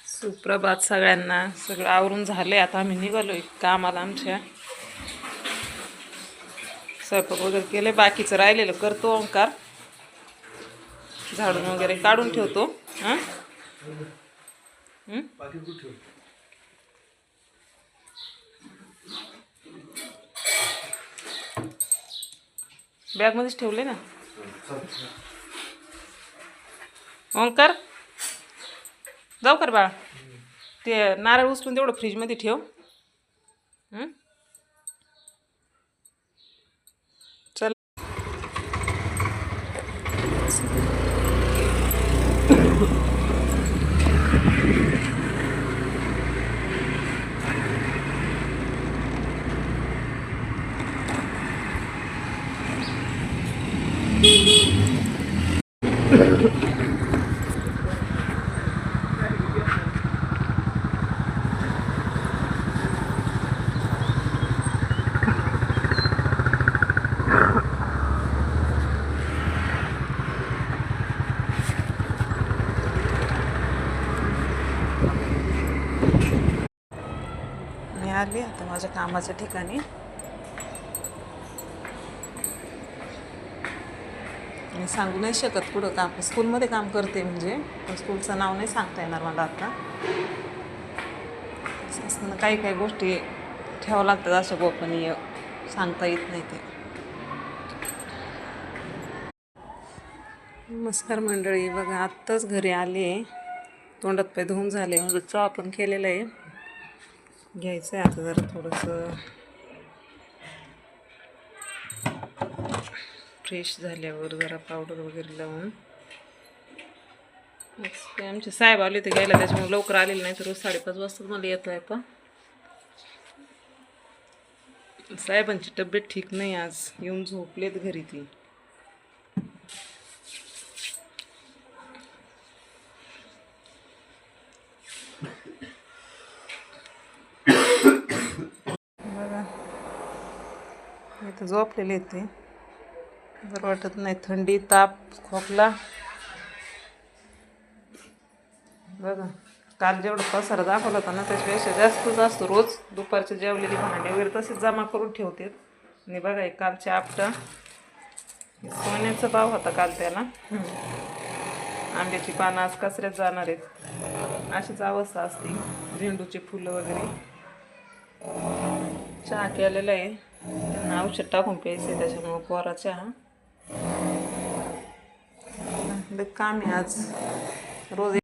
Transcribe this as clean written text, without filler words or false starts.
सुप्रभात सगळ्यांना. सगळं आवरून झाले, आता आम्ही निघालोय कामाला. आमच्या स्वयंपाक वगैरे केले, बाकीचं राहिलेलं करतो ओंकार. झाडून वगैरे काढून ठेवतो. बॅग मध्येच ठेवले ना ओंकार. जाऊ कर बाळा, ते नारळ उचलून तेवढं फ्रीजमध्ये ठेव. चल. मी आली आता माझ्या कामाच्या ठिकाणी. मी सांगू नाही शकत कुठं काम, स्कूलमध्ये काम करते म्हणजे, पण स्कूलचं नाव नाही सांगता येणार मला आता. असताना काही काही गोष्टी ठेवावं लागतात अशा गोपनीय, सांगता येत नाही ते. नमस्कार मंडळी. बघा आत्ताच घरी आले, तोंडात पाय धुवून झाले, म्हणजे चहा पण केलेला आहे. घ्यायचं आहे आता जरा थोडंसं फ्रेश झाल्यावर, जरा पावडर वगैरे लावून. ते आमचे साहेब आले ते घ्यायला, त्याच्यामुळे लवकर आलेले नाही, तर रोज 5:30 वाजता मला येतो आहे. पण साहेबांची तब्येत ठीक नाही, आज येऊन झोपलेत घरी ती. बघा इथं झोपलेले ते, बरं वाटत नाही, थंडी, ताप, खोकला. बघा काल जेवढं पसारा दाखवला होता ना, त्याच्यापेक्षा जास्तच असतो. रोज दुपारचे जेवलेली भांडे वगैरे तसेच जमा करून ठेवते. आणि बघा एक कालच्या आपटा, सोन्याचा भाव होता काल त्याला. आंब्याची पानं आज कचऱ्यात जाणार आहेत, अशीच अवस्था असते. झेंडूची फुलं वगैरे. चहा केलेला आहे, त्यांना औषध टाकून प्यायचं, त्याच्यामुळं कोरा चहा. काम आहे आज रोज.